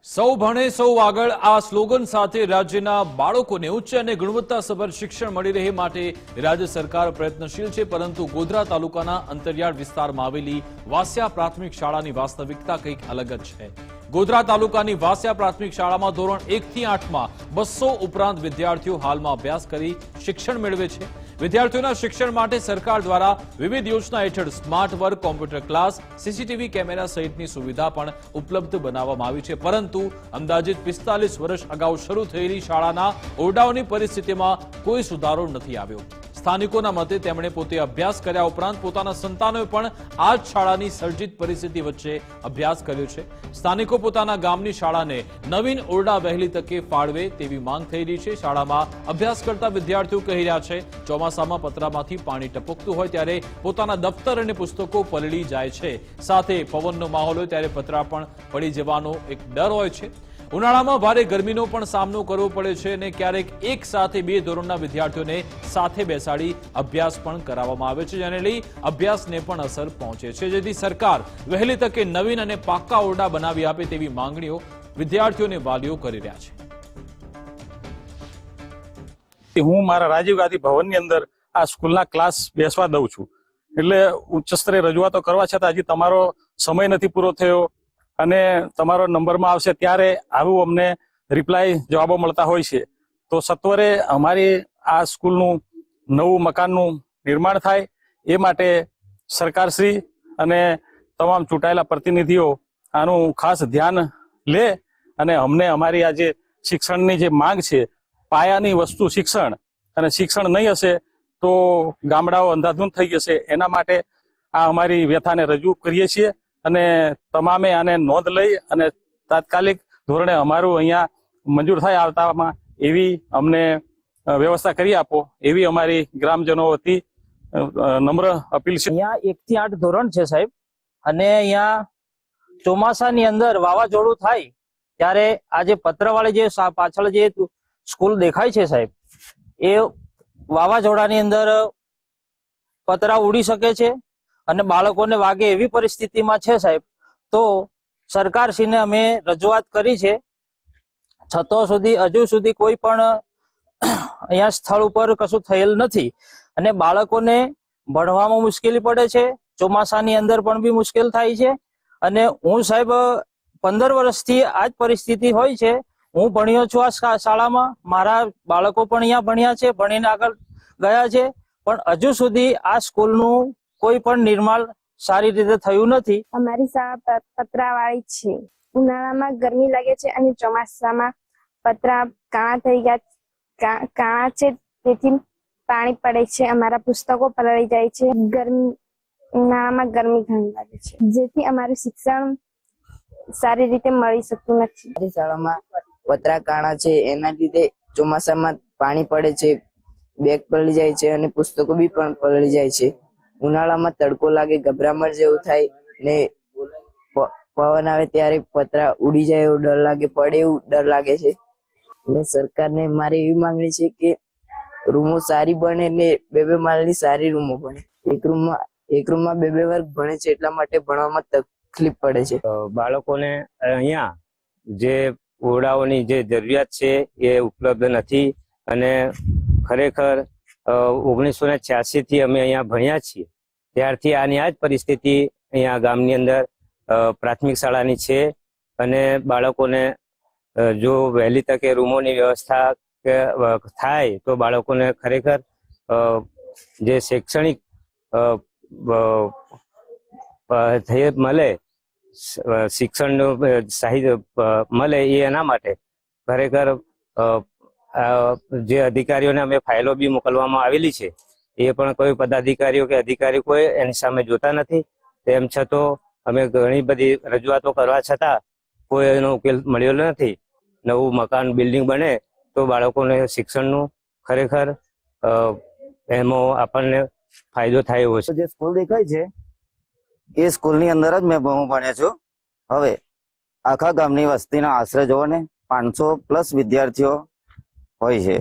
સૌ ભણે સૌ આગળ આ સ્લોગન સાથે રાજ્યના બાળકોને ઉચ્ચ અને ગુણવત્તાસભર શિક્ષણ મળી રહે માટે રાજ્ય સરકાર પ્રયત્નશીલ છે, પરંતુ ગોધરા તાલુકાના અંતરિયાળ વિસ્તારમાં આવેલી વાસિયા પ્રાથમિક શાળાની વાસ્તવિકતા કંઈક અલગ જ છે। ગોધરા તાલુકાની વાસિયા પ્રાથમિક શાળામાં ધોરણ 1 થી 8માં 200 ઉપરાંત વિદ્યાર્થીઓ હાલમાં અભ્યાસ કરી શિક્ષણ મેળવે છે। વિદ્યાર્થીઓના શિક્ષણ માટે સરકાર દ્વારા વિવિધ યોજના હેઠળ smart work, computer class, CCTV camera સહિતની સુવિધા પણ ઉપલબ્ધ બનાવવામાં આવી છે, પરંતુ અંદાજિત 45 વર્ષ અગાઉ શરૂ થયેલી શાળાના ઓરડાઓની પરિસ્થિતિમાં કોઈ સુધારો નથી આવ્યો। સ્થાનિકોના મતે તેમણે પોતે અભ્યાસ કર્યા ઉપરાંત પોતાના સંતાનોએ પણ આ જ શાળાની સર્જિત પરિસ્થિતિ વચ્ચે અભ્યાસ કર્યો છે। સ્થાનિકો પોતાના ગામની શાળાને નવીન ઓરડા વહેલી તકે ફાળવે તેવી માંગ થઈ રહી છે। શાળામાં અભ્યાસ કરતા વિદ્યાર્થીઓ કહી રહ્યા છે, ચોમાસામાં પતરામાંથી પાણી ટપકતું હોય ત્યારે પોતાના દફતર અને પુસ્તકો પલળી જાય છે, સાથે પવનનો માહોલ હોય ત્યારે પતરા પણ પડી જવાનો એક ડર હોય છે। ઉનાળામાં ભારે ગરમીનો પણ સામનો કરવો પડે છે અને ક્યારેક એક સાથે 2 ધોરણના વિદ્યાર્થીઓને સાથે બેસાડી અભ્યાસ પણ કરાવવામાં આવે છે, જેને લઈ અભ્યાસને પણ અસર પહોંચે છે, જેથી સરકાર વહેલી તકે નવીન અને પાક્કા ઓરડા બનાવી આપે તેવી માંગણીઓ વિદ્યાર્થીઓને વાલીઓ કરી રહ્યા છે। હું મારા રાજીવ ગાંધી ભવનની અંદર આ સ્કૂલના ક્લાસ બેસવા દઉં છું, એટલે ઉચ્ચ સ્તરે રજૂઆતો કરવા છતાં હજી તમારો સમય નથી પૂરો થયો અને તમારો નંબરમાં આવશે ત્યારે આવું અમને રિપ્લાય જવાબો મળતા હોય છે। તો સત્વરે અમારી આ સ્કૂલનું નવું મકાનનું નિર્માણ થાય એ માટે સરકારશ્રી અને તમામ ચૂંટાયેલા પ્રતિનિધિઓ આનું ખાસ ધ્યાન લે અને અમને અમારી આ જે શિક્ષણની જે માંગ છે, પાયાની વસ્તુ શિક્ષણ, અને શિક્ષણ નહીં હશે તો ગામડાઓ અંધાધૂંધ થઈ જશે, એના માટે આ અમારી વ્યથાને રજૂ કરીએ છીએ અને તમામે આને નોંધ લઈ અને તાત્કાલિક ધોરણે અમારું અહીંયા મંજૂર થાય આવતામાં એવી અમને વ્યવસ્થા કરી આપો એવી અમારી ગ્રામજનો વતી નમ્ર અપીલ છે। અહીંયા 1 થી 8 ધોરણ છે સાહેબ, અને અહીંયા ચોમાસાની અંદર વાવાઝોડું થાય ત્યારે આ જે પત્રવાળી જે પાછળ જે સ્કૂલ દેખાય છે સાહેબ, એ વાવાઝોડાની અંદર પતરા ઉડી શકે છે અને બાળકોને વાગે એવી પરિસ્થિતિમાં છે સાહેબ। તો સરકારશ્રીને અમે રજૂઆત કરી છે, છતાં હજુ સુધી કોઈ પણ અહીંયા સ્થળ ઉપર કશું થયેલ નથી અને બાળકોને ભણવામાં મુશ્કેલી પડે છે। ચોમાસાની અંદર પણ બી મુશ્કેલ થાય છે અને હું સાહેબ 15 વર્ષથી આ જ પરિસ્થિતિ હોય છે। હું ભણ્યો છું આ શાળામાં, મારા બાળકો પણ અહીંયા ભણ્યા છે, ભણીને આગળ ગયા છે, પણ હજુ સુધી આ સ્કૂલનું કોઈ પણ નિર્માણ સારી રીતે થયું નથી। અમારી શાળા પતરાવાળી છે। ઉનાળામાં ગરમી લાગે છે અને ચોમાસામાં પતરા કાણા થઈ ગયા કાણા છે, તેથી પાણી પડે છે, અમારા પુસ્તકો પલળી જાય છે। ઉનાળામાં ગરમી ઘણી લાગે છે, જેથી અમારું શિક્ષણ સારી રીતે મળી શકતું નથી। અમારી શાળામાં પતરા કાણા છે, એના લીધે ચોમાસામાં પાણી પડે છે, બેગ પલળી જાય છે અને પુસ્તકો બી પણ પલળી જાય છે। ઉનાળામાં તડકો લાગે, ગભરામણ જેવું થાય ને પવન આવે ત્યારે પતરા ઉડી જાય એવો ડર લાગે, પડે એવું ડર લાગે છે। અને સરકારને મારી એવી માંગણી છે કે રૂમો સારી બને ને 2-2 માળની સારી રૂમો બને। એક રૂમમાં 2-2 વર્ગ ભણે છે, એટલા માટે ભણવામાં તકલીફ પડે છે। બાળકોને અહીંયા જે ઓરડાઓની જે જરૂરિયાત છે એ ઉપલબ્ધ નથી અને ખરેખર 1986 થી અમે અહીંયા ભણ્યા છીએ, ત્યારથી આની આ જ પરિસ્થિતિ અહીંયા ગામની અંદર પ્રાથમિક શાળાની છે અને બાળકોને જો વહેલી તકે રૂમોની વ્યવસ્થા થાય તો બાળકોને ખરેખર જે શૈક્ષણિક મળે, શિક્ષણનું સાહિત્ય મળે, એ એના માટે ખરેખર જે અધિકારીઓને અમે ફાઇલો બી મોકલવામાં આવેલી છે, એ પણ કોઈ પદાધિકારીઓ કે અધિકારી કોઈ એની સામે જોતા નથી। તેમ છતાં અમે ઘણી બધી રજૂઆતો કરવા છતાં કોઈ એનો ઉકેલ મળ્યો નથી। નવું મકાન બિલ્ડિંગ બને તો બાળકોને શિક્ષણનું ખરેખર એમાં આપણને ફાયદો થાય એવો છે। જે સ્કૂલ દેખાય છે એ સ્કૂલની અંદર જ મેં ભણ્યો છું। હવે આખા ગામની વસ્તીના આશરે જોવો ને 500+ વિદ્યાર્થીઓ હોય છે,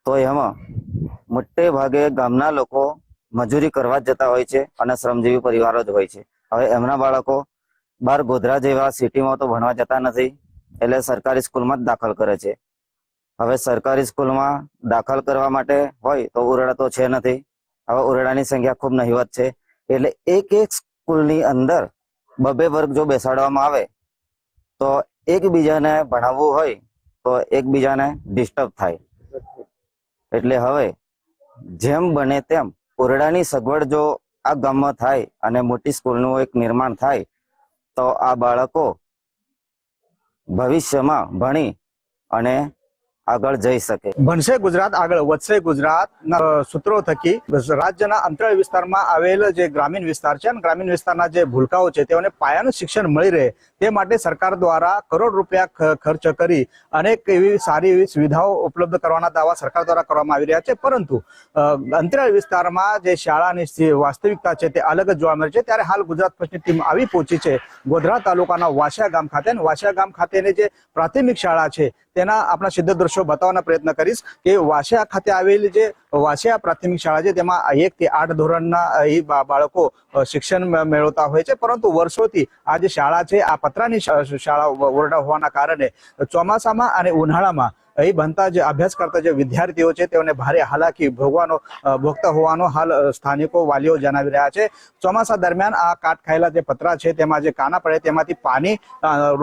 તો એમાં મોટે ભાગે ગામના લોકો મજૂરી કરવા જતા હોય છે અને શ્રમજીવી પરિવારો જ હોય છે। હવે એમના બાળકો બહાર ગોધરા જેવા સિટીમાં તો ભણવા જતા નથી, એટલે સરકારી સ્કૂલમાં જ દાખલ કરે છે. હવે સરકારી સ્કૂલમાં દાખલ કરવા માટે હોય તો ઓરડા તો છે નથી. હવે ઓરડાની સંખ્યા ખૂબ નહિવત છે, એટલે એક સ્કૂલની અંદર 2 વર્ગ જો બેસાડવામાં આવે તો એકબીજાને ભણાવવું હોય તો એકબીજાને ડિસ્ટર્બ થાય. એટલે હવે જેમ બને તેમ ઓરડાની સગવડ જો આ ગામમાં થાય અને મોટી સ્કૂલનું એક નિર્માણ થાય તો આ બાળકો ભવિષ્યમાં ભણી અને આગળ જઈ શકે. ભણશે ગુજરાત, આગળ વધશે ગુજરાતના સૂત્રો થકી રાજ્યના અંતરાળ વિસ્તારમાં આવેલ જે ગ્રામીણ વિસ્તાર છે અને ગ્રામીણ વિસ્તારના જે ભૂલકાઓ છે તેઓને પાયાનું શિક્ષણ મળી રહે તે માટે સરકાર દ્વારા કરોડ રૂપિયા ખર્ચ કરી અનેક એવી સારી એવી સુવિધાઓ ઉપલબ્ધ કરવાના દાવા સરકાર દ્વારા કરવામાં આવી રહ્યા છે. પરંતુ અંતરાળ વિસ્તારમાં જે શાળાની વાસ્તવિકતા છે તે અલગ જ જોવા મળે છે. ત્યારે હાલ ગુજરાત ફર્સ્ટની ટીમ આવી પહોંચી છે ગોધરા તાલુકાના વાસિયા ગામ ખાતે. વાસિયા ગામ ખાતેની જે પ્રાથમિક શાળા છે તેના આપણા સીધા દ્રશ્યો બતાવવાના પ્રયત્ન કરીશ કે વાસિયા ખાતે આવેલી જે વાસિયા પ્રાથમિક શાળા છે તેમાં 1 થી 8 ધોરણના એ બાળકો શિક્ષણ મેળવતા હોય છે. પરંતુ વર્ષોથી આ જે શાળા છે આ પતરાની શાળા ઓરડા હોવાના કારણે ચોમાસામાં અને ઉનાળામાં અહીં ભણતા જે અભ્યાસ કરતા જે વિદ્યાર્થીઓ છે તેઓને ભારે હાલાકી ભોગતા હોવાનો હાલ સ્થાનિકો વાલીઓ જણાવી રહ્યા છે. ચોમાસા દરમિયાન આ કાટ ખાયેલા જે પતરા છે તેમાં જે કાના પડે તેમાંથી પાણી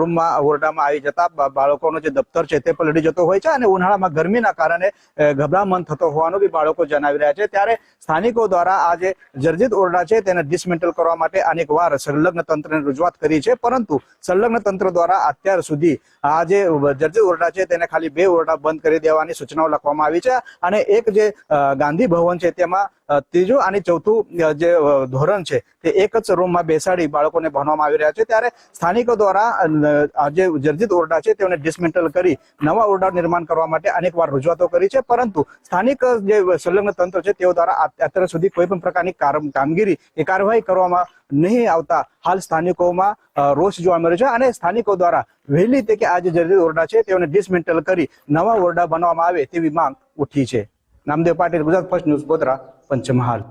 રૂમમાં ઓરડામાં આવી જતા બાળકોનો જે દફતર છે તે પલળી જતો હોય છે અને ઉનાળામાં ગરમીના કારણે ગભરામણ થતો હોવાનું બી બાળકો જણાવી રહ્યા છે. ત્યારે સ્થાનિકો દ્વારા આ જે જર્જરિત ઓરડા છે તેને ડિસમેન્ટલ કરવા માટે અનેક વાર સંલગ્ન તંત્રને રજૂઆત કરી છે, પરંતુ સંલગ્ન તંત્ર દ્વારા અત્યાર સુધી આ જે જર્જરિત ઓરડા છે તેને ખાલી 2 ઓરડા બંધ કરી દેવાની સૂચનાઓ લખવામાં આવી છે અને એક જે ગાંધી ભવન છે તેમાં 3જું અને 4થું જે ધોરણ છે તે એક જ રૂમમાં બેસાડી બાળકોને ભણવામાં આવી રહ્યા છે. ત્યારે સ્થાનિકો દ્વારા આ જે જર્જરિત ઓરડા છે તેઓને ડિસમેન્ટલ કરી નવા ઓરડા નિર્માણ કરવા માટે અનેક વાર રજૂઆતો કરી છે, પરંતુ સ્થાનિક જે સંલગ્ન તંત્ર છે તેઓ દ્વારા અત્યાર સુધી કોઈ પણ પ્રકારની કામગીરી કે કાર્યવાહી કરવામાં નહીં આવતા હાલ સ્થાનિકોમાં રોષ જોવા મળ્યો છે અને સ્થાનિકો દ્વારા વહેલી તકે આ જે જર્જરિત ઓરડા છે તેઓને ડિસમેન્ટલ કરી નવા ઓરડા બનાવવામાં આવે તેવી માંગ ઉઠી છે. Namdev Patil, Gujarat first news, Godhra, Panchmahal.